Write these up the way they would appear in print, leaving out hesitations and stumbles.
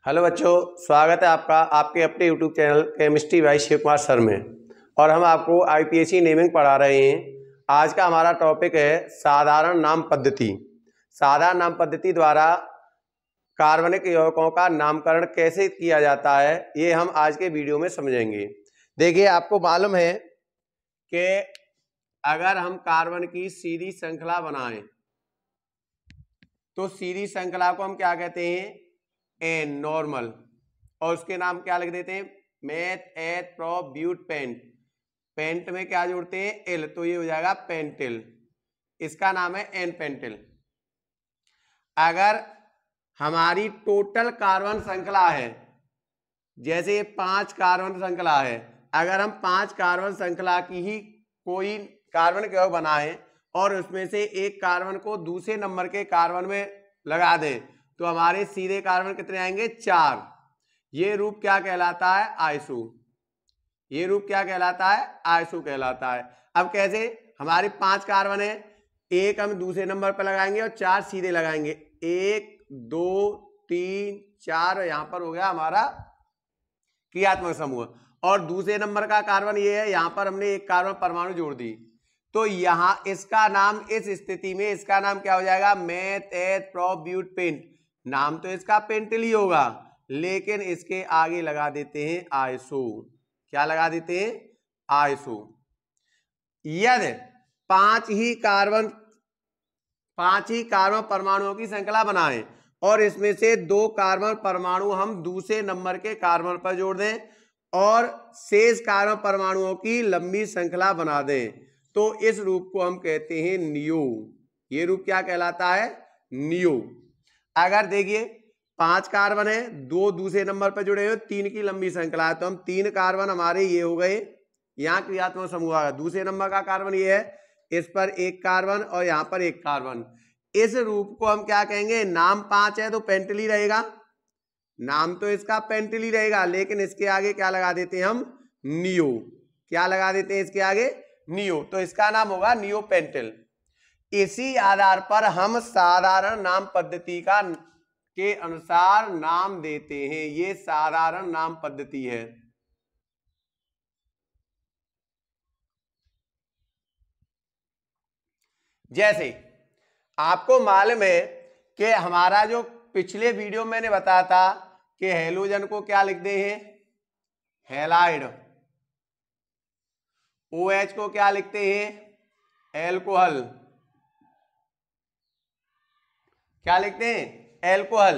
Hello बच्चों, स्वागत है आपका आपके अपने YouTube channel chemistry by Shiv Kumar sir में। और हम आपको आईपीएससी नेमिंग पढ़ा रहे हैं। आज का हमारा टॉपिक है साधारण नाम पद्धति। साधारण नाम पद्धति द्वारा कार्बनिक यौगिकों का नामकरण कैसे किया जाता है, ये हम आज के वीडियो में समझेंगे। देखिए, आपको मालूम है कि अगर हम कार्बन की सीधी श्रृंखला बनाएं तो सीधी श्रृंखला को हम क्या कहते हैं? N normal. और उसके नाम क्या लिख देते हैं? मेथ एथ प्रो ब्यूट पेंट। पेंट में क्या जोड़ते हैं? एल, तो ये हो जाएगा पेंटिल। इसका नाम है एन पेंटिल। अगर हमारी टोटल कार्बन श्रृंखला है, जैसे 5 कार्बन श्रृंखला है, अगर हम 5 कार्बन श्रृंखला की ही कोई कार्बन यौगिक बनाएं और उसमें से एक कार्बन को दूसरे नंबर के कार्बन में लगा दें तो हमारे सीधे कार्बन कितने आएंगे? 4। ये रूप क्या कहलाता है? आइसो। ये रूप क्या कहलाता है? आइसो कहलाता है। अब कैसे? हमारे 5 कार्बन है, एक हम दूसरे नंबर पर लगाएंगे और 4 सीधे लगाएंगे। 1 2 3 4, यहाँ पर हो गया हमारा क्रियात्मक समूह। और दूसरे नंबर का कार्बन ये है, यहाँ पर हमने एक कार्बन परमाणु जोड़ दी, तो यहाँ इसका नाम, इस स्थिति में इसका नाम क्या हो जाएगा? मेथ एथ प्रो ब्यूट पेंट। नाम तो इसका पेंटिल ही होगा, लेकिन इसके आगे लगा देते हैं आइसो। क्या लगा देते हैं? आइसो। यदि 5 ही कार्बन परमाणुओं की श्रृंखला बनाएं और इसमें से 2 कार्बन परमाणु हम दूसरे नंबर के कार्बन पर जोड़ दें और शेष कार्बन परमाणुओं की लंबी श्रृंखला बना दें, तो इस रूप को हम कहते हैं नियो। ये रूप क्या कहलाता है? नियो। अगर देखिए 5 कार्बन है, 2 दूसरे नंबर पर जुड़े हुए, 3 की लंबी श्रृंखला है, तो हम 3 कार्बन हमारे ये हो गए, यहाँ क्रियात्मक समूह आ गया। दूसरे नंबर का कार्बन ये है, इस पर एक कार्बन और यहाँ पर एक कार्बन। इस रूप को हम क्या कहेंगे? नाम 5 है तो पेंटिल ही रहेगा, नाम तो इसका पेंटिल ही रहेगा, लेकिन इसके आगे क्या लगा देते हैं हम? नियो। क्या लगा देते हैं इसके आगे? नियो। तो इसका नाम होगा नियो पेंटिल। इसी आधार पर हम साधारण नाम पद्धति के अनुसार नाम देते हैं। ये साधारण नाम पद्धति है। जैसे आपको मालूम है कि हमारा जो पिछले वीडियो मैंने बताया था कि हेलोजन को क्या लिखते हैं? हैलाइड। OH को क्या लिखते हैं? एल्कोहल। क्या लिखते हैं? एल्कोहल।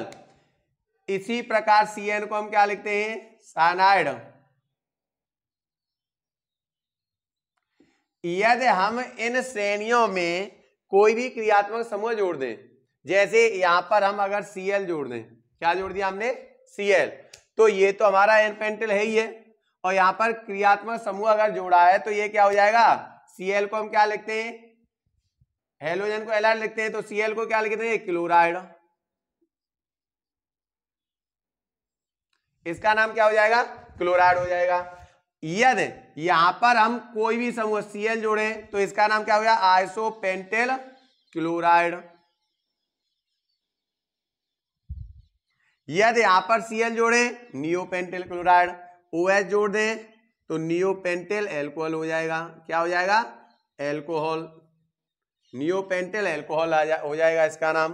इसी प्रकार CN को हम क्या लिखते हैं? साइनाइड। यदि हम इन श्रेणियों में कोई भी क्रियात्मक समूह जोड़ दें, जैसे यहां पर हम अगर Cl जोड़ दें, क्या जोड़ दिया हमने? Cl, तो ये तो हमारा एन पेंटिल है ही है। और यहां पर क्रियात्मक समूह अगर जोड़ा है तो ये क्या हो जाएगा? Cl को हम क्या लिखते हैं? हेलोजन को एलाइड लिखते हैं, तो Cl को क्या लिखते हैं? क्लोराइड। इसका नाम क्या हो जाएगा? क्लोराइड हो जाएगा। यदि यहां पर हम कोई भी समूह Cl जोड़े तो इसका नाम क्या हो गया? Iso pentyl chloride. यदि यहां पर Cl जोड़े, नियो पेंटिल क्लोराइड। OH जोड़ दें तो नियो पेंटिल एल्कोहल हो जाएगा। क्या हो जाएगा? एल्कोहल। नियो पेंटिल एल्कोहल हो जाएगा इसका नाम।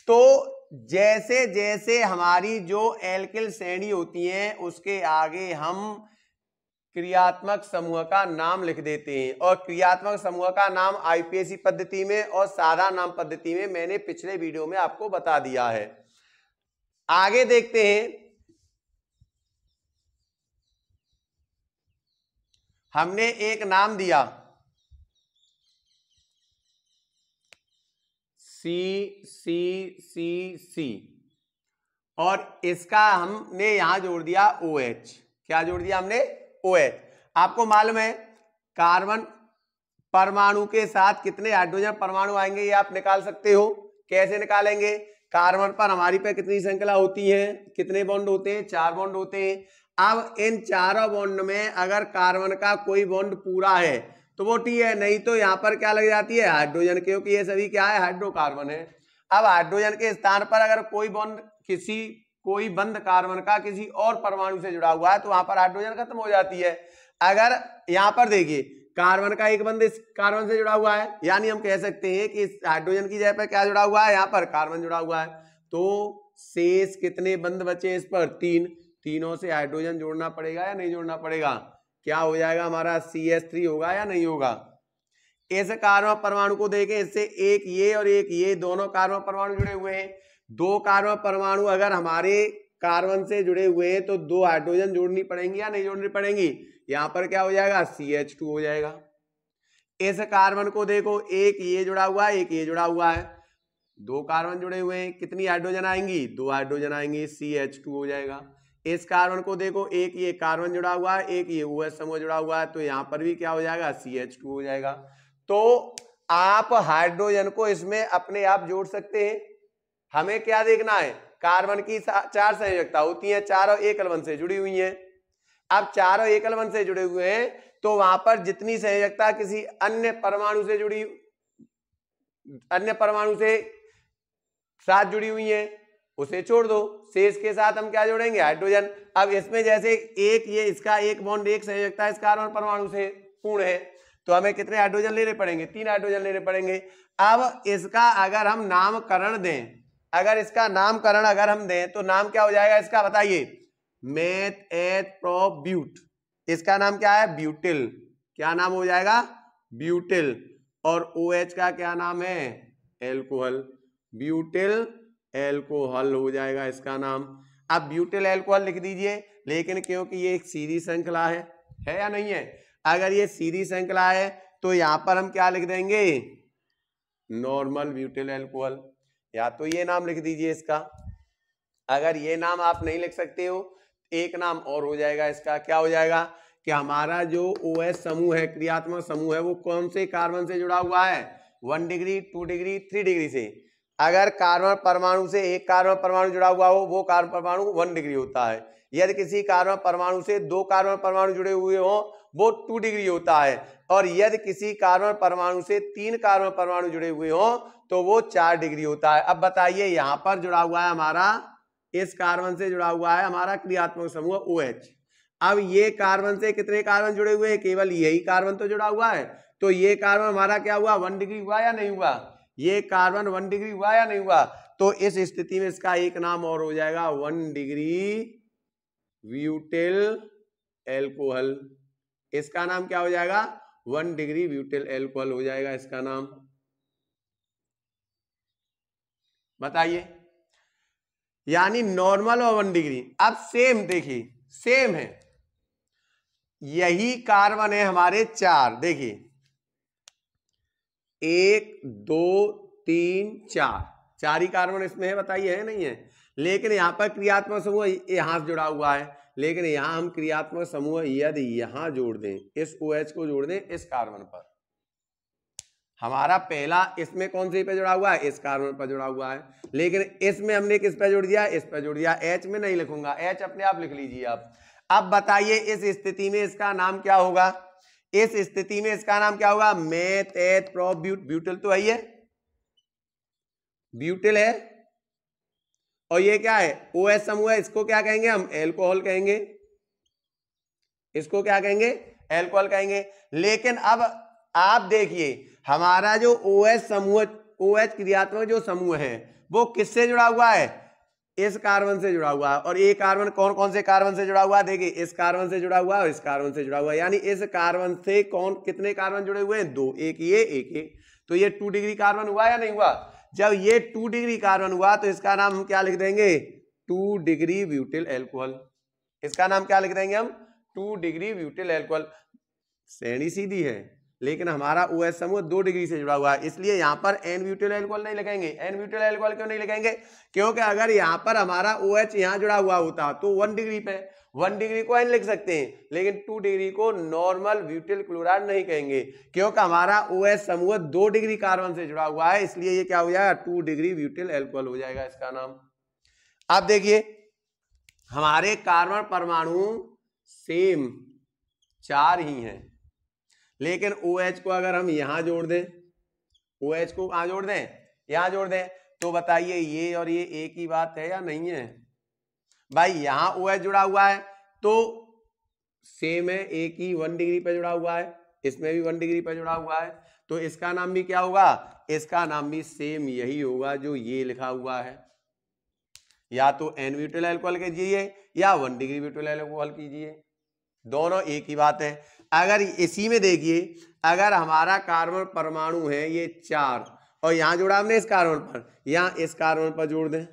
तो जैसे जैसे हमारी जो एल्किल श्रेणी होती है उसके आगे हम क्रियात्मक समूह का नाम लिख देते हैं। और क्रियात्मक समूह का नाम आईपीएससी पद्धति में और साधारण नाम पद्धति में मैंने पिछले वीडियो में आपको बता दिया है। आगे देखते हैं, हमने एक नाम दिया CCCC और इसका हमने यहां जोड़ दिया OH। क्या जोड़ दिया हमने? OH। आपको मालूम है कार्बन परमाणु के साथ कितने हाइड्रोजन परमाणु आएंगे, ये आप निकाल सकते हो। कैसे निकालेंगे? कार्बन पर हमारी पे कितनी श्रृंखला होती है? कितने बॉन्ड होते हैं? 4 बॉन्ड होते हैं। अब इन चारों बॉन्ड में अगर कार्बन का कोई बॉन्ड पूरा है तो वो ठीक है, नहीं तो यहाँ पर क्या लग जाती है? हाइड्रोजन, क्योंकि ये सभी क्या है? हाइड्रोकार्बन है। अब हाइड्रोजन के स्थान पर अगर कोई बॉन्ड किसी कोई बंद कार्बन का किसी और परमाणु से जुड़ा हुआ है तो वहां पर हाइड्रोजन खत्म हो जाती है। अगर यहां पर देखिए कार्बन का एक बंद इस कार्बन से जुड़ा हुआ है, यानी हम कह सकते हैं कि इस हाइड्रोजन की जगह पर क्या जुड़ा हुआ है, यहाँ पर कार्बन जुड़ा हुआ है। तो शेष कितने बंद बचे इस पर, 3। तीनों से हाइड्रोजन जोड़ना पड़ेगा या नहीं जोड़ना पड़ेगा? क्या हो जाएगा हमारा CH3 होगा या नहीं होगा? इस कार्बन परमाणु को देखें, इससे एक ये और एक ये दोनों कार्बन परमाणु जुड़े हुए हैं। 2 कार्बन परमाणु अगर हमारे कार्बन से जुड़े हुए हैं तो 2 हाइड्रोजन जोड़नी पड़ेंगी या नहीं जोड़नी पड़ेंगी? यहाँ पर क्या हो जाएगा, CH2 हो जाएगा। इस कार्बन को देखो, एक ये जुड़ा हुआ है, एक ये जुड़ा हुआ है, 2 कार्बन जुड़े हुए हैं, कितनी हाइड्रोजन आएंगी, 2 हाइड्रोजन आएंगी, CH2 हो जाएगा। इस कार्बन को देखो, एक ये कार्बन जुड़ा हुआ है, एक ये OH समूह जुड़ा हुआ है, तो यहाँ पर भी क्या हो जाएगा, CH2 हो जाएगा। तो आप हाइड्रोजन को इसमें अपने आप जोड़ सकते हैं। हमें क्या देखना है, कार्बन की 4 संयोजकता होती है, 4 और एकल बंध से जुड़ी हुई है। अब 4 और एकल बंध से जुड़े हुए हैं तो वहां पर जितनी संयोजकता किसी अन्य परमाणु से जुड़ी, अन्य परमाणु से साथ जुड़ी हुई है उसे छोड़ दो, शेष के साथ हम क्या जोड़ेंगे, हाइड्रोजन। अब इसमें जैसे एक ये इसका एक बॉन्ड एक संयोजकता इस कार्बन परमाणु से पूर्ण है तो हमें कितने हाइड्रोजन लेने पड़ेंगे, 3 हाइड्रोजन लेने पड़ेंगे। अब इसका अगर हम नामकरण दें, अगर इसका नामकरण अगर हम दें तो नाम क्या हो जाएगा इसका, बताइए, मेथ एथ प्रो ब्यूट। इसका नाम क्या है, ब्यूटिल। क्या नाम हो जाएगा, ब्यूटिल। और OH का क्या नाम है, एल्कोहल। ब्यूटिल एल्कोहल हो जाएगा इसका नाम। अब ब्यूटिल एल्कोहल लिख दीजिए, लेकिन क्योंकि ये एक सीधी श्रृंखला है या नहीं है, अगर ये सीधी श्रृंखला है तो यहां पर हम क्या लिख देंगे, नॉर्मल ब्यूटिल एल्कोहल। या तो ये नाम लिख दीजिए इसका। अगर ये नाम आप नहीं लिख सकते हो, एक नाम और हो जाएगा इसका। क्या हो जाएगा कि हमारा जो OH समूह है, क्रियात्मक समूह है, वो कौन से कार्बन से जुड़ा हुआ है, 1 डिग्री, 2 डिग्री, 3 डिग्री से। अगर कार्बन परमाणु से एक कार्बन परमाणु जुड़ा हुआ हो वो कार्बन परमाणु 1 डिग्री होता है। यदि किसी कार्बन परमाणु से 2 कार्बन परमाणु जुड़े हुए हो वो 2 डिग्री होता है। और यदि किसी कार्बन परमाणु से 3 कार्बन परमाणु जुड़े हुए हो तो वो 4 डिग्री होता है। अब बताइए, यहां पर जुड़ा हुआ है हमारा, इस कार्बन से जुड़ा हुआ है हमारा क्रियात्मक समूह OH। अब ये कार्बन से कितने कार्बन जुड़े हुए हैं, केवल यही कार्बन तो जुड़ा हुआ है। तो ये कार्बन हमारा क्या हुआ, 1 डिग्री हुआ या नहीं हुआ, ये कार्बन 1 डिग्री हुआ या नहीं हुआ। तो इस स्थिति में इसका एक नाम और हो जाएगा, 1 डिग्री ब्यूटिल एल्कोहल। इसका नाम क्या हो जाएगा, 1 डिग्री ब्यूटिल एल्कोहल हो जाएगा इसका नाम। बताइए, यानी नॉर्मल और 1 डिग्री। अब सेम देखिए, सेम है, यही कार्बन है हमारे 4। देखिए 1 2 3 4, 4 ही कार्बन इसमें है, बताइए है नहीं है। लेकिन यहाँ पर क्रियात्मक समूह यहाँ से जुड़ा हुआ है, लेकिन यहाँ हम क्रियात्मक समूह यदि यहाँ जोड़ दें, इस OH को जोड़ दें इस कार्बन पर, हमारा पहला इसमें कौन से पे जुड़ा हुआ है, इस कार्बन पर जुड़ा हुआ है। लेकिन इसमें हमने किस पे जोड़ दिया, इस पे जोड़ दिया। H में नहीं लिखूंगा, H अपने आप लिख लीजिए आप। अब बताइए इस स्थिति में इसका नाम क्या होगा, इस स्थिति में इसका नाम क्या होगा, मेथ एथ प्रो ब्यूट। ब्यूटिल तो है, ब्यूटिल है। और ये क्या है, OH समूह है, इसको क्या कहेंगे हम, एल्कोहल कहेंगे। इसको क्या कहेंगे, एल्कोहल कहेंगे। लेकिन अब आप देखिए, हमारा जो OH समूह, OH क्रियात्मक जो समूह है वो किससे जुड़ा हुआ है, इस कार्बन से जुड़ा हुआ है। और ये कार्बन कौन कौन से कार्बन से जुड़ा हुआ है, देखिए इस कार्बन से जुड़ा हुआ है और इस कार्बन से जुड़ा हुआ है। यानी इस कार्बन से कौन कितने कार्बन जुड़े हुए हैं, 2, एक ये एक ये। तो ये 2 डिग्री कार्बन हुआ या नहीं हुआ। जब ये 2 डिग्री कार्बन हुआ तो इसका नाम हम क्या लिख देंगे, 2 डिग्री ब्यूटिल एल्कोहल। इसका नाम क्या लिख देंगे हम, 2 डिग्री ब्यूटिल एल्कोहल। श्रेणी सीधी है, लेकिन हमारा OH समूह 2 डिग्री से जुड़ा हुआ है, इसलिए यहाँ पर N ब्यूटिल एल्कोहल नहीं लिखेंगे। N ब्यूटिल एल्कोहल क्यों नहीं लिखेंगे, क्योंकि अगर यहाँ पर हमारा OH यहाँ जुड़ा हुआ होता तो 1 डिग्री पे 1 डिग्री को N लिख सकते हैं, लेकिन 2 डिग्री को नॉर्मल ब्यूटिल क्लोराइड नहीं कहेंगे, क्योंकि हमारा OH समूह 2 डिग्री कार्बन से जुड़ा हुआ है। इसलिए ये क्या हो जाएगा, 2 डिग्री ब्यूटिल एल्कोहल हो जाएगा इसका नाम। अब देखिए, हमारे कार्बन परमाणु सेम 4 ही हैं, लेकिन OH को अगर हम यहां जोड़ दें, OH को कहां जोड़ दें, यहां जोड़ दें, तो बताइए ये और ये एक ही बात है या नहीं है, भाई यहाँ OH जुड़ा हुआ है तो सेम है, एक ही 1 डिग्री पे जुड़ा हुआ है, इसमें भी 1 डिग्री पे जुड़ा हुआ है, तो इसका नाम भी क्या होगा, इसका नाम भी सेम यही होगा जो ये लिखा हुआ है। या तो n ब्यूटाइल अल्कोहल कीजिए या 1 डिग्री ब्यूटाइल अल्कोहल कीजिए, दोनों एक ही बात है। अगर इसी में देखिए, अगर हमारा कार्बन परमाणु है ये 4 और यहाँ जोड़ा हमने इस कार्बन पर, यहाँ इस कार्बन पर जोड़ दें,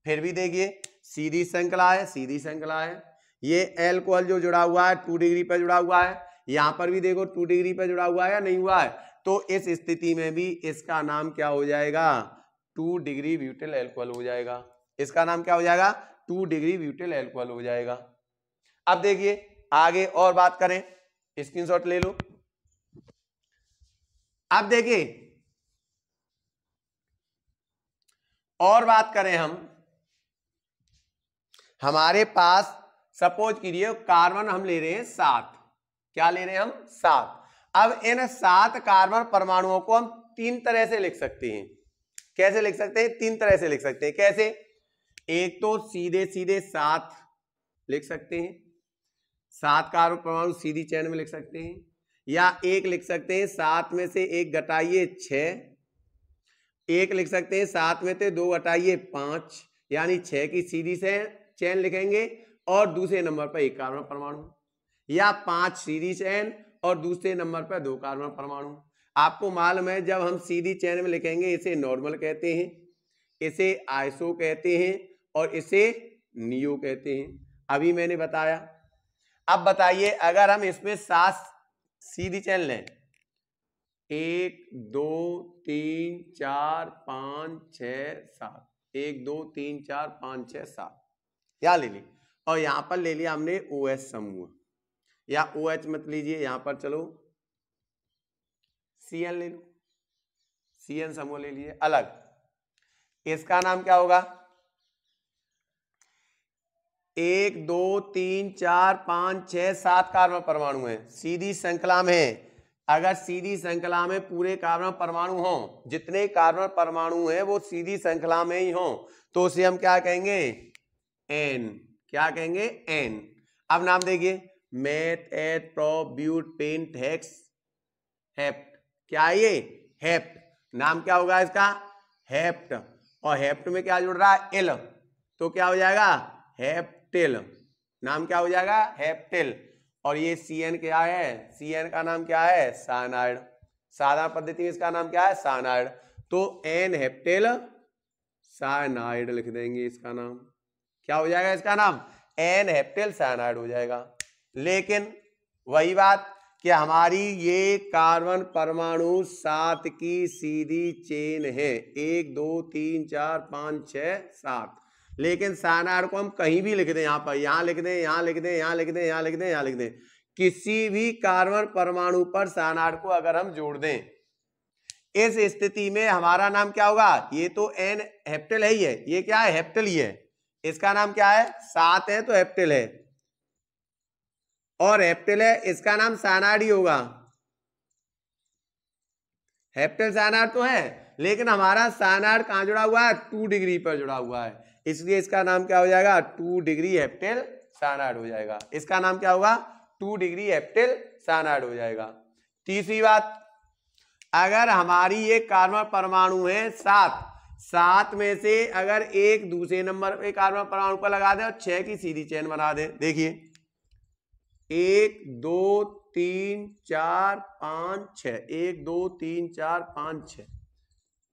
फिर भी देखिए सीधी श्रृंखला है, सीधी श्रृंखला है। ये अल्कोहल जो जुड़ा हुआ है 2 डिग्री पर जुड़ा हुआ है, यहाँ पर भी देखो 2 डिग्री पर जुड़ा हुआ है या नहीं हुआ है, तो इस स्थिति में भी इसका नाम क्या हो जाएगा, 2 डिग्री ब्यूटाइल अल्कोहल हो जाएगा। इसका नाम क्या हो जाएगा, 2 डिग्री ब्यूटाइल अल्कोहल हो जाएगा। अब देखिए आगे और बात करें, स्क्रीनशॉट ले लो। अब देखिए और बात करें हम, हमारे पास सपोज कीजिए कार्बन हम ले रहे हैं 7, क्या ले रहे हैं हम 7। अब इन 7 कार्बन परमाणुओं को हम 3 तरह से लिख सकते हैं। कैसे लिख सकते हैं, 3 तरह से लिख सकते हैं। कैसे, एक तो सीधे सीधे 7 लिख सकते हैं, 7 कार्बन परमाणु सीधी चेन में लिख सकते हैं, या एक लिख सकते हैं 7 में से 1 घटाइए 6, एक लिख सकते हैं 7 में से 2 घटाइए 5, यानी 6 की सीधी से चेन लिखेंगे और दूसरे नंबर पर 1 कार्बन परमाणु, या 5 सीधी चेन और दूसरे नंबर पर 2 कार्बन परमाणु। आपको मालूम है जब हम सीधी चेन में लिखेंगे इसे नॉर्मल कहते हैं, इसे आइसो कहते हैं और इसे नियो कहते हैं, अभी मैंने बताया। अब बताइए अगर हम इसमें 7 सीधी चेन लें, 1 2 3 4 5 6 7, 1 2 3 4 5 6 7 क्या ले ली, और यहां पर ले लिया हमने OH समूह, या OH मत लीजिए, यहां पर चलो CN ले लो, CN समूह ले लीजिए अलग। इसका नाम क्या होगा, 1 2 3 4 5 6 7 कार्बन परमाणु है सीधी श्रृंखला में। अगर सीधी श्रृंखला में पूरे कार्बन परमाणु हों, जितने कार्बन परमाणु हैं वो सीधी श्रृंखला में ही हों, तो उसे हम क्या कहेंगे, N। क्या कहेंगे, N। अब नाम देखिए, meth eth prop but pent hex hept, क्या ये हेप्ट, नाम क्या होगा इसका, हेप्ट, और हेप्ट में क्या जुड़ रहा है, एल, तो क्या हो जाएगा हेप्टिल, नाम क्या हो जाएगा हेप्टिल। और ये CN क्या है, CN का नाम क्या है साइनाइड, साधारण पद्धति में इसका नाम क्या है साइनाइड, तो N हेप्टिल साइनाइड लिख देंगे, इसका नाम क्या हो जाएगा, इसका नाम N हेप्टिल साइनाइड हो जाएगा। लेकिन वही बात कि हमारी ये कार्बन परमाणु 7 की सीधी चेन है, 1 2 3 4 5 6 7, लेकिन साइनाइड को हम कहीं भी लिख दें, यहाँ पर, यहाँ लिख दें, यहाँ लिख दें, यहाँ लिख दें, यहाँ लिख दें, यहाँ लिख दें, किसी भी कार्बन परमाणु पर साइनाइड को अगर हम जोड़ दें, इस स्थिति में हमारा नाम क्या होगा, ये तो N हेप्टिल है ही है, ये क्या है हेप्टिल ही है, इसका नाम क्या है 7 है तो हेप्टिल है, और हेप्टिल है इसका नाम साइनाइड ही होगा। हेप्टिल साइनाइड तो है, लेकिन हमारा साइनाइड कहां जुड़ा हुआ है, 2 डिग्री पर जुड़ा हुआ है, इसलिए इसका नाम क्या हो जाएगा 2 डिग्री हेप्टिल साइनाइड हो जाएगा। इसका नाम क्या होगा 2 डिग्री हेप्टिल साइनाइड हो जाएगा। तीसरी बात, अगर हमारी ये कार्बन परमाणु है 7 में से अगर एक दूसरे नंबर पे कार्बन परमाणु पर लगा दें और 6 की सीधी चेन बना दें, देखिए 1 2 3 4 5 6, 1 2 3 4 5 6,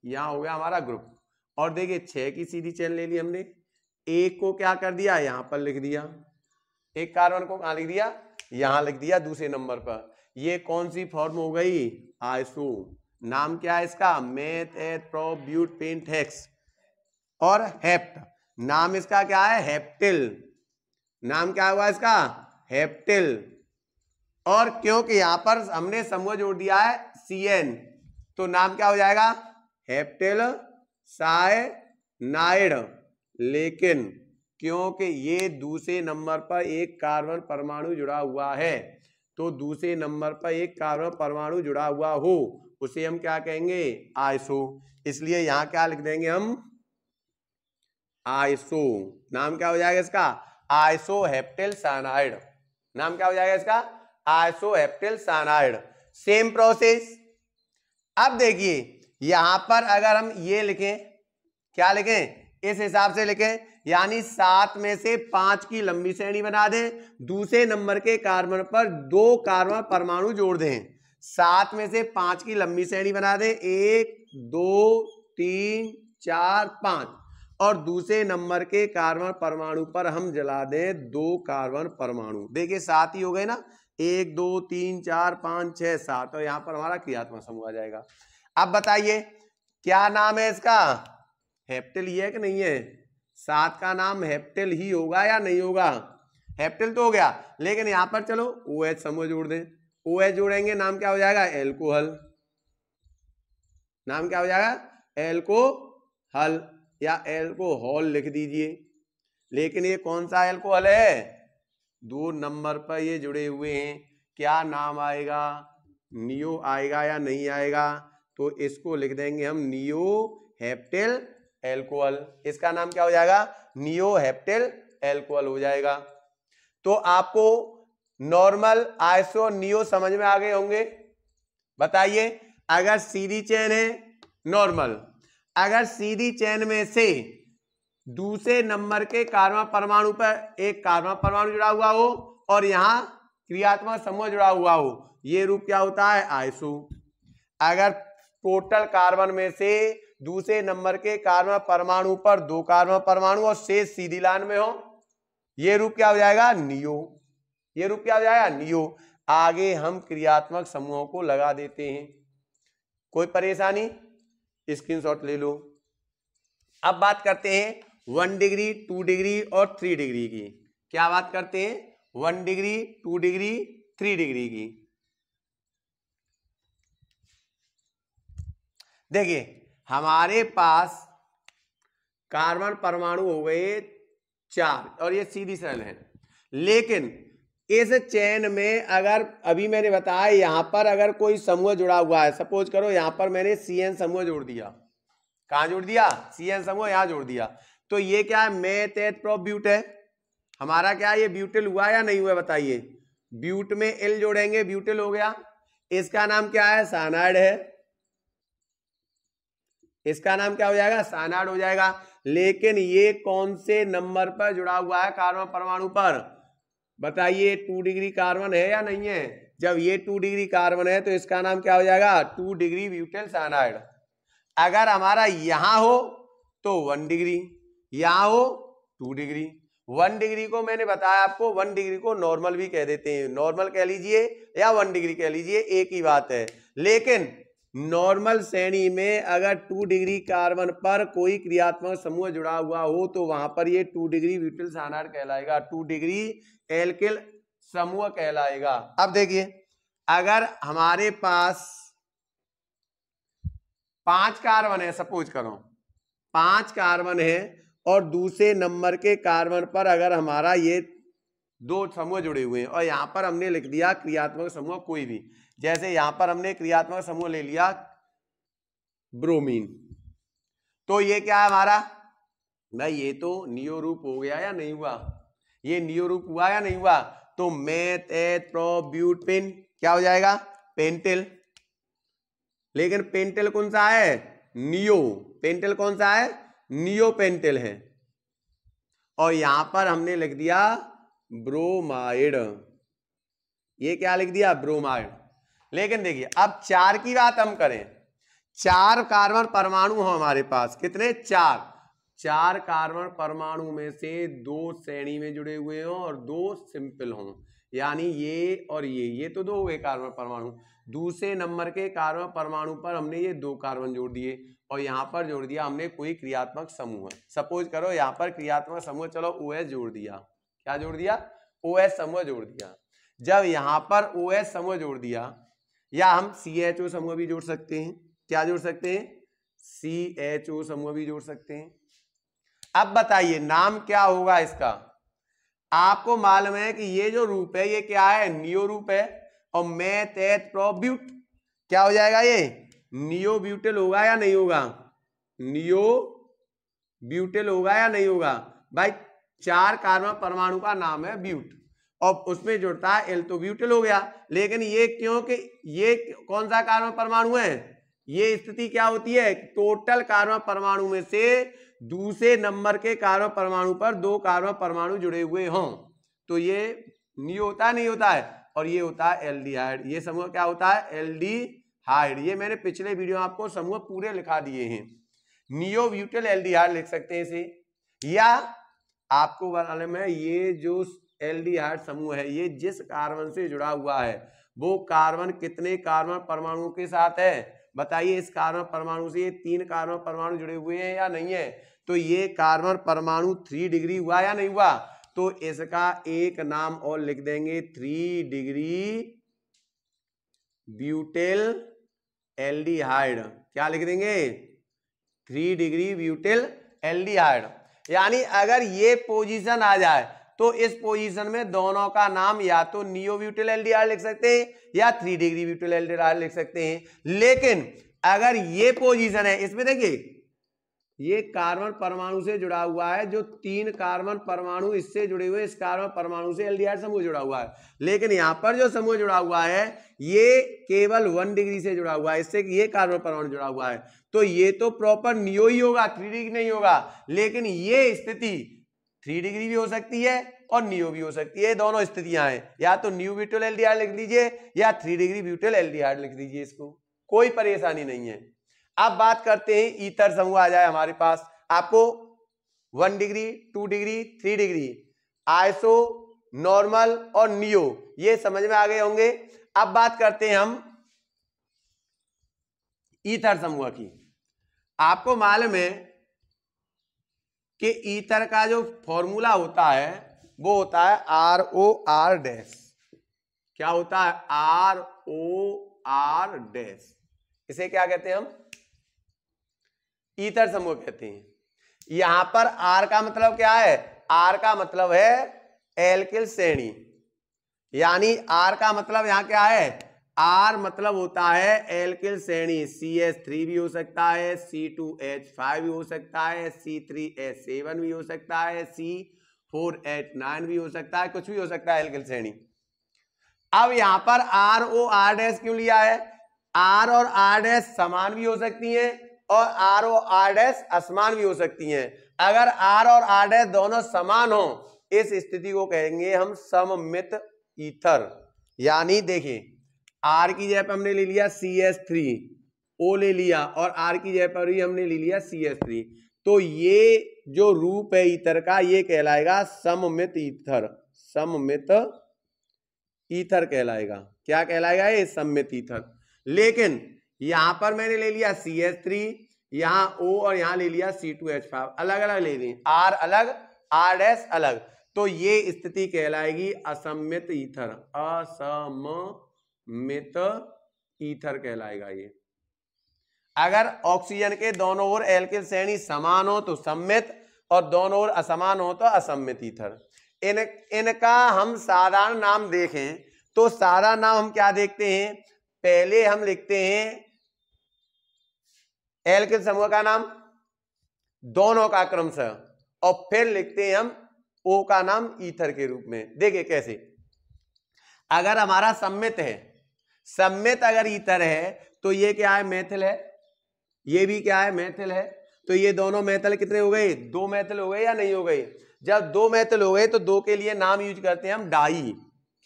यहां हो गया हमारा ग्रुप। और देखिए 6 की सीधी चेन ले ली हमने, एक को क्या कर दिया यहां पर लिख दिया, एक कार्बन को कहां लिख दिया, यहां लिख दिया दूसरे नंबर पर। ये कौन सी फॉर्म हो गई, आइसो, नाम क्या है इसका meth eth prop but pent hex, और हेप्ट, नाम इसका क्या है हेप्टिल, नाम क्या हुआ इसका हेप्टिल। और क्योंकि यहां पर हमने समूह जोड़ दिया है CN, तो नाम क्या हो जाएगा हेप्टिल साइनाइड। लेकिन क्योंकि ये दूसरे नंबर पर एक कार्बन परमाणु जुड़ा हुआ है, तो दूसरे नंबर पर एक कार्बन परमाणु जुड़ा हुआ हो उसे हम क्या कहेंगे आइसो, इसलिए यहां क्या लिख देंगे हम आइसो, नाम क्या हो जाएगा इसका? आइसोहेप्टिल साइनाइड। नाम क्या हो जाएगा इसका? आइसोहेप्टिल साइनाइड। Same process. अब देखिए यहां पर अगर हम ये लिखें, क्या लिखें? इस हिसाब से लिखें, यानी 7 में से 5 की लंबी श्रेणी बना दें, दूसरे नंबर के कार्बन पर 2 कार्बन परमाणु जोड़ दें। 7 में से 5 की लंबी श्रेणी बना दें, 1 2 3 4 5, और दूसरे नंबर के कार्बन परमाणु पर हम जला दें 2 कार्बन परमाणु। देखिए 7 ही हो गए ना, 1 2 3 4 5 6 7, और यहां पर हमारा क्रियात्मक समूह आ जाएगा। अब बताइए क्या नाम है इसका? हेप्टिल ही है कि नहीं है? 7 का नाम हेप्टिल ही होगा या नहीं होगा? हेप्टिल तो हो गया, लेकिन यहां पर चलो OH समूह जोड़ दें। OH जोड़ेंगे, नाम क्या हो जाएगा? एल्कोहल। नाम क्या हो जाएगा? एल्कोहल या एल्कोहल लिख दीजिए। लेकिन ये कौन सा एल्कोहल है? 2 नंबर पर ये जुड़े हुए हैं, क्या नाम आएगा? नियो आएगा या नहीं आएगा? तो इसको लिख देंगे हम नियो हेप्टिल एल्कोहल। इसका नाम क्या हो जाएगा? नियो हेप्टिल एल्कोहल हो जाएगा। तो आपको नॉर्मल, आइसो, नियो समझ में आ गए होंगे। बताइए अगर सीधी चेन है नॉर्मल, अगर सीधी चेन में से दूसरे नंबर के कार्बन परमाणु पर एक कार्बन परमाणु जुड़ा हुआ हो और यहां क्रियात्मक समूह जुड़ा हुआ हो, ये रूप क्या होता है? आइसो। अगर टोटल कार्बन में से दूसरे नंबर के कार्बन परमाणु पर 2 कार्बन परमाणु और शेष सीधी लाइन में हो, ये रूप क्या हो जाएगा? नियो। ये रूप क्या हो जाएगा? नियो। आगे हम क्रियात्मक समूहों को लगा देते हैं। कोई परेशानी? स्क्रीनशॉट ले लो। अब बात करते हैं 1 डिग्री, 2 डिग्री और 3 डिग्री की। क्या बात करते हैं? 1 डिग्री, 2 डिग्री, 3 डिग्री की। देखिए हमारे पास कार्बन परमाणु हो गए 4 और ये सीधी सरल है, लेकिन इस चेन में अगर अभी मैंने बताया यहां पर अगर कोई समूह जुड़ा हुआ है, सपोज करो यहां पर मैंने CN समूह जोड़ दिया। कहां जोड़ दिया? CN समूह यहां जोड़ दिया। तो ये क्या है? मेथ एथ प्रो ब्यूट है हमारा। क्या ये ब्यूटिल हुआ या नहीं हुआ? बताइए। ब्यूट में L जोड़ेंगे, ब्यूटिल हो गया। इसका नाम क्या है? साइनाइड है। इसका नाम क्या हो जाएगा? साइनाइड हो जाएगा। लेकिन ये कौन से नंबर पर जुड़ा हुआ है कार्बन परमाणु पर? बताइए 2 डिग्री कार्बन है या नहीं है? जब ये 2 डिग्री कार्बन है तो इसका नाम क्या हो जाएगा? 2 डिग्री ब्यूटिल साइनाइड। अगर हमारा यहां हो तो 1 डिग्री, यहां हो 2 डिग्री। 1 डिग्री को मैंने बताया आपको, 1 डिग्री को नॉर्मल भी कह देते हैं, नॉर्मल कह लीजिए या 1 डिग्री कह लीजिए, एक ही बात है। लेकिन नॉर्मल श्रेणी में अगर 2 डिग्री कार्बन पर कोई क्रियात्मक समूह जुड़ा हुआ हो तो वहां पर ये 2 डिग्री ब्यूटिल साइनाइड कहलाएगा, 2 डिग्री एल्किल समूह कहलाएगा। अब देखिए अगर हमारे पास 5 कार्बन है, सपोज करो 5 कार्बन है और दूसरे नंबर के कार्बन पर अगर हमारा ये 2 समूह जुड़े हुए हैं और यहां पर हमने लिख दिया क्रियात्मक समूह कोई भी, जैसे यहां पर हमने क्रियात्मक समूह ले लिया ब्रोमीन, तो ये क्या है हमारा? भाई ये तो नियो रूप हो गया या नहीं हुआ? ये नियो रूप हुआ या नहीं हुआ? तो मेथ एथ प्रो ब्यूट पेन क्या हो जाएगा? पेंटिल। लेकिन पेंटिल कौन सा है? नियो। पेंटिल कौन सा है? नियो पेंटिल है। और यहां पर हमने लिख दिया ब्रोमाइड। ये क्या लिख दिया? ब्रोमाइड। लेकिन देखिए अब 4 की बात हम करें, 4 कार्बन परमाणु हो हमारे पास, कितने? 4 कार्बन परमाणु में से 2 श्रेणी में जुड़े हुए हों और 2 सिंपल हों, यानी ये और ये तो 2 हो गए कार्बन परमाणु। दूसरे नंबर के कार्बन परमाणु पर हमने ये 2 कार्बन जोड़ दिए और यहां पर जोड़ दिया हमने कोई क्रियात्मक समूह। सपोज करो यहां पर क्रियात्मक समूह, चलो OH जोड़ दिया। क्या जोड़ दिया? OH समूह जोड़ दिया। जब यहां पर OH समूह जोड़ दिया, या हम CHO समूह भी जोड़ सकते हैं। क्या जोड़ सकते हैं? CHO समूह भी जोड़ सकते हैं। अब बताइए नाम क्या होगा इसका? आपको मालूम है कि ये जो रूप है ये क्या है? नियो रूप है। और मेथ एथ प्रो ब्यूट क्या हो जाएगा? ये नियो ब्यूटिल होगा या नहीं होगा? नियो ब्यूटिल होगा या नहीं होगा भाई? 4 कार्बन परमाणु का नाम है ब्यूट और उसमें जुड़ता है एल तो ब्यूटिल हो गया। लेकिन ये क्योंकि ये कौन सा कार्बन परमाणु है? ये स्थिति क्या होती है? टोटल कार्बन परमाणु में से दूसरे नंबर के कार्बन परमाणु पर 2 कार्बन परमाणु जुड़े हुए हों तो ये नियो होता है, नहीं होता है? और ये होता है एल्डिहाइड। ये समूह क्या होता है? एल्डिहाइड। ये मैंने पिछले वीडियो में आपको समूह पूरे लिखा दिए हैं। नियो ब्यूटिल एल्डिहाइड लिख सकते हैं इसे, या आपको बताने में ये जो एल्डिहाइड समूह है ये जिस कार्बन से जुड़ा हुआ है वो कार्बन कितने कार्बन परमाणुओं के साथ है? बताइए। इस कार्बन परमाणु से ये 3 कार्बन परमाणु जुड़े हुए हैं या नहीं है? तो ये कार्बन परमाणु 3 डिग्री हुआ या नहीं हुआ? तो इसका एक नाम और लिख देंगे 3 डिग्री ब्यूटिल एल्डिहाइड। क्या लिख देंगे? 3 डिग्री ब्यूटिल एल्डिहाइड। यानी अगर ये पोजीशन आ जाए तो इस पोजीशन में दोनों का नाम या तो नियो ब्यूटिल एल्डिहाइड लिख सकते हैं या 3 डिग्री ब्यूटिल एल्डिहाइड लिख सकते हैं। लेकिन अगर ये पोजीशन है, इसमें देखिए ये कार्बन परमाणु से जुड़ा हुआ है, जो 3 कार्बन परमाणु इससे जुड़े हुए, इस कार्बन परमाणु से एल्डिहाइड समूह जुड़ा हुआ है। लेकिन यहां पर जो समूह जुड़ा हुआ है ये केवल 1 डिग्री से जुड़ा हुआ है, इससे ये कार्बन परमाणु जुड़ा हुआ है तो ये तो प्रॉपर नियो ही होगा, 3 डिग्री नहीं होगा। लेकिन ये स्थिति 3 डिग्री भी हो सकती है और नियो भी हो सकती है, दोनों स्थितियां हैं। या तो नियो ब्यूटिल एल्डिहाइड लिख लीजिए या 3 डिग्री ब्यूटिल एल्डिहाइड लिख लीजिए, इसको कोई परेशानी नहीं है। अब बात करते हैं ईथर समूह आ जाए हमारे पास। आपको 1 degree, 2 degree, 3 degree, iso, normal और नियो ये समझ में आ गए होंगे। अब बात करते हैं हम ईथर समूह की। आपको मालूम है कि ईथर का जो फॉर्मूला होता है वो होता है ROR डैश। क्या होता है? ROR dash. इसे क्या कहते हैं हम? ईथर समूह कहते हैं। यहां पर R का मतलब क्या है? R का मतलब है एल्किल श्रेणी। यानी R का मतलब यहां क्या है? R मतलब होता है एल्किल श्रेणी। CH3 भी हो सकता है, C2H5 भी हो सकता है, C3H7 भी हो सकता है, C4H9 भी हो सकता है, कुछ भी हो सकता है एल्किल श्रेणी। अब यहां पर ROR डैश क्यों लिया है? R और R डैश समान भी हो सकती हैं और R और R डैश असमान भी हो सकती हैं। अगर R और R डैश दोनों समान हो इस स्थिति को कहेंगे हम सममित ईथर। यानी देखिए R की जगह पर हमने ले लिया CH3, O ले लिया और R की जगह पर भी हमने ले लिया CH3, तो ये जो रूप है ईथर का ये कहलाएगा सममित ईथर। सममित ईथर कहलाएगा। क्या कहलाएगा? ये सममित ईथर। लेकिन यहां पर मैंने ले लिया CH3, यहां O और यहां ले लिया C2H5, अलग अलग ले ली, R अलग R डैश अलग, तो ये स्थिति कहलाएगी असममित ईथर। असममित ईथर कहलाएगा ये। अगर ऑक्सीजन के दोनों ओर एल्किल श्रेणी समान हो तो सममित और दोनों ओर असमान हो तो असममित ईथर। इनका हम साधारण नाम देखें तो साधारण नाम हम क्या देखते हैं? पहले हम लिखते हैं एल्किल समूह का नाम दोनों का क्रमशः और फिर लिखते हैं हम O का नाम ईथर के रूप में। देखिए कैसे। अगर हमारा सममित है, सममित अगर ईथर है तो ये क्या है? मेथिल है। ये भी क्या है? मेथिल है। तो ये दोनों मेथिल कितने हो गए? 2 मेथिल हो गए या नहीं हो गए? जब 2 मेथिल हो गए तो 2 के लिए नाम यूज करते हैं हम डाई।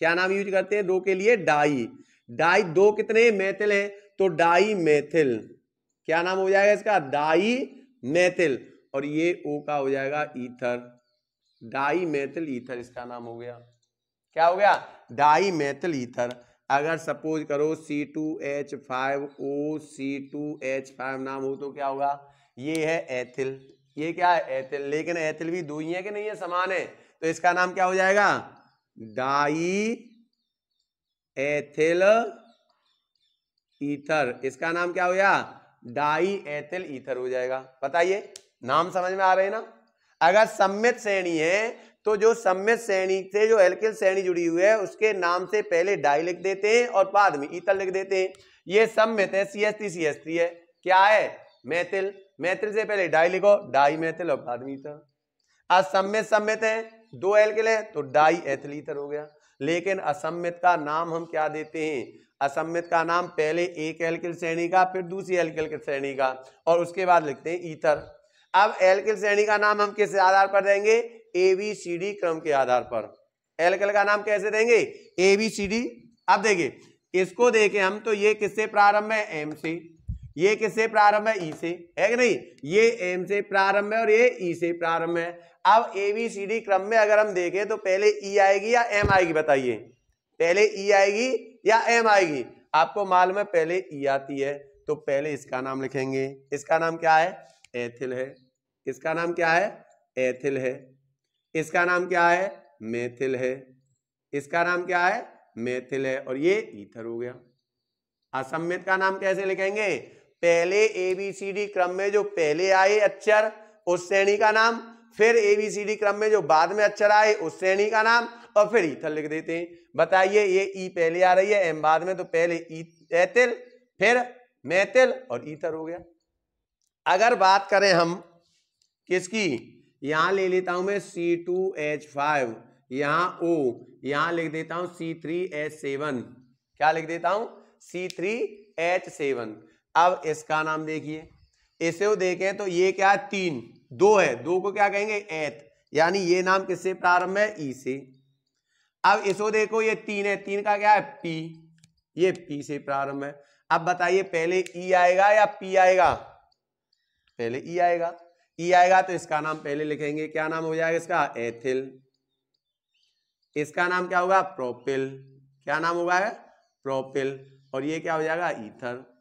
क्या नाम यूज करते हैं 2 के लिए? डाई। डाई 2 कितने मेथिल है तो डाई मेथिल। क्या नाम हो जाएगा इसका? Dimethyl. और ये O का हो जाएगा ईथर। डाई मेथिल ईथर इसका नाम हो गया। क्या हो गया? Dimethyl ether. अगर सपोज करो C2H5O C2H5 नाम हो तो क्या होगा? ये है एथिल। ये क्या है? एथिल। लेकिन एथिल भी 2 ही है कि नहीं है? समान है, तो इसका नाम क्या हो जाएगा? Die ethyl ether. इसका नाम क्या हो गया? डाई एथिल ईथर हो जाएगा। बताइए, नाम समझ में आ रहे हैं ना? अगर सममित श्रेणी है तो जो सममित श्रेणी से जो एल्किल श्रेणी जुड़ी हुई है उसके नाम से पहले डाई लिख देते हैं और बाद में ईथर लिख देते हैं। ये सममित है, CH3 CH3 है। क्या है? मेथिल। मैथिल से पहले डाई लिखो, डाई मैथिल और बाद में ईथर। असम्मित सम्मित है, 2 एल्किल है तो डाई एथिल ईथर हो गया। लेकिन असम्मित का नाम हम क्या देते हैं, असम्मित का नाम पहले एक एल्किल श्रेणी का फिर दूसरी एल्किल श्रेणी का और उसके बाद लिखते हैं ईथर। अब एल्किल श्रेणी का नाम हम किस आधार पर देंगे, ABCD क्रम के आधार पर। एल्किल का नाम कैसे देंगे, ABCD। अब देखिए इसको देखें हम तो ये किससे प्रारंभ है, M से, ये किससे प्रारंभ है, E से, है कि नहीं, ये M से प्रारंभ है और ये E से प्रारंभ है। अब ABCD क्रम में अगर हम देखें तो पहले E आएगी या M आएगी, बताइए, पहले E आएगी या M आएगी। आपको मालूम है पहले E आती है तो पहले इसका नाम लिखेंगे, इसका नाम क्या है, एथिल है। इसका नाम क्या है, एथिल है। इसका नाम क्या है, मेथिल है। इसका नाम क्या है, मेथिल है और ये ईथर हो गया। असम्मित का नाम कैसे लिखेंगे, पहले ABCD क्रम में जो पहले आए अक्षर उस श्रेणी का नाम, फिर ABCD क्रम में जो बाद में अक्षर आए उस श्रेणी का नाम और फिर ईथर लिख देते हैं। बताइए ये ई पहले आ रही है, M बाद में, तो पहले एथिल फिर मेथिल और ईथर हो गया। अगर बात करें हम किसकी, यहां ले लेता हूं मैं C2H5, यहां O, यहां लिख देता हूं C3H7, क्या लिख देता हूं, C3H7। अब इसका नाम देखिए, इसे देखें तो ये क्या है, 3, 2 है, 2 को क्या कहेंगे, एथ, यानी ये नाम किससे प्रारंभ है, ई से। अब इसको देखो ये 3 है, 3 का क्या है, पी, ये पी से प्रारंभ है। अब बताइए पहले ई आएगा या पी आएगा, पहले ई आएगा। ई आएगा तो इसका नाम पहले लिखेंगे, क्या नाम हो जाएगा इसका, एथिल। इसका नाम क्या होगा, प्रोपिल, क्या नाम होगा, प्रोपिल, और ये क्या हो जाएगा, ईथर।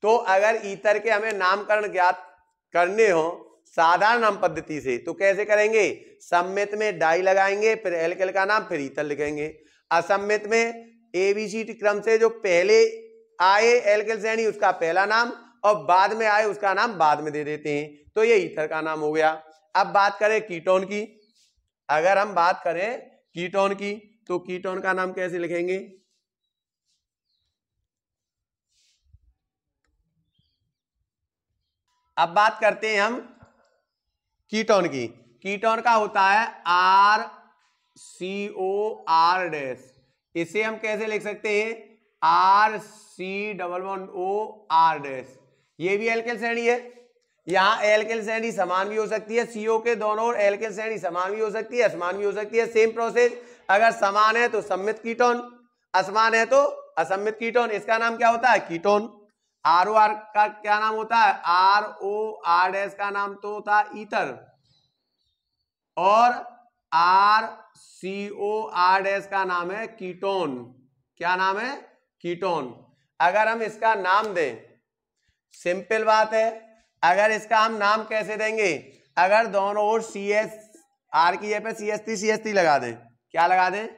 तो अगर ईथर के हमें नामकरण ज्ञात करने हो साधारण नाम पद्धति से तो कैसे करेंगे, सम्मित में डाई लगाएंगे, फिर एल्किल का नाम, फिर ईथर लिखेंगे। असम्मित में ABCD क्रम से जो पहले आए एल्किल श्रेणी उसका पहला नाम और बाद में आए उसका नाम बाद में दे देते हैं, तो ये ईथर का नाम हो गया। अब बात करें कीटोन की, अगर हम बात करें कीटोन की तो कीटोन का नाम कैसे लिखेंगे, अब बात करते हैं हम कीटोन की। कीटोन का होता है RCOR-, इसे हम कैसे लिख सकते हैं, RC_O_R-। ये भी एल्किल श्रेणी है, यहां एल्किल श्रेणी समान भी हो सकती है, CO के दोनों ओर एल्किल श्रेणी समान भी हो सकती है, असमान भी हो सकती है, सेम प्रोसेस। अगर समान है तो सम्मित कीटोन, असमान है तो असम्मित कीटोन। इसका नाम क्या होता है, कीटोन। ROR का क्या नाम होता है, ROR- का नाम तो होता है ईथर, और RCOR- का नाम है कीटोन। क्या नाम है, कीटोन। अगर हम इसका नाम दें, सिंपल बात है, अगर इसका हम नाम कैसे देंगे, अगर दोनों ओर CH, R की जगह पे CH3 CH3 लगा दें, क्या लगा दें,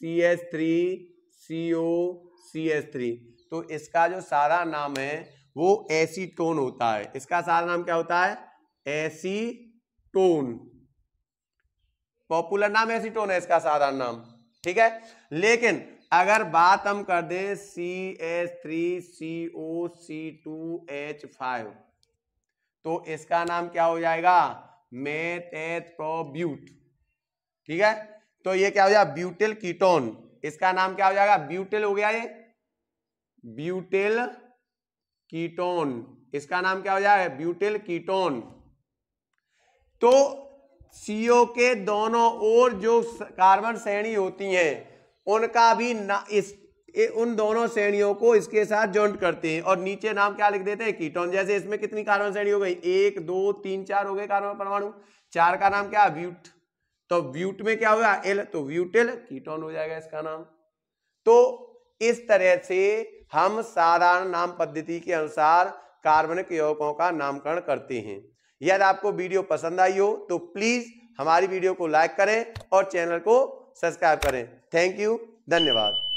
CH3 CO CH3, तो इसका जो सारा नाम है वो एसीटोन होता है। इसका सारा नाम क्या होता है, एसीटोन। पॉपुलर नाम एसीटोन है इसका साधारण नाम, ठीक है। लेकिन अगर बात हम कर दें CH3COC2H5 तो इसका नाम क्या हो जाएगा, मेथेट्रोब्यूट, ठीक है। तो ये क्या हो जाएगा, ब्यूटिल कीटोन। इसका नाम क्या हो जाएगा, ब्यूटिल हो गया, ये ब्यूटिल कीटोन। इसका नाम क्या हो जाएगा, ब्यूटिल कीटोन। तो CO के दोनों ओर जो कार्बन श्रेणी होती हैं उनका भी उन दोनों श्रेणियों को इसके साथ जॉइंट करते हैं और नीचे नाम क्या लिख देते हैं, कीटोन। जैसे इसमें कितनी कार्बन श्रेणी हो गई, 1 2 3 4 हो गए कार्बन परमाणु, 4 का नाम क्या है, ब्यूट। तो ब्यूट में क्या होगा, L, तो ब्यूटिल कीटोन हो जाएगा इसका नाम। तो इस तरह से हम साधारण नाम पद्धति के अनुसार कार्बनिक यौगिकों का नामकरण करते हैं। यदि आपको वीडियो पसंद आई हो तो प्लीज हमारी वीडियो को लाइक करें और चैनल को सब्सक्राइब करें। थैंक यू, धन्यवाद।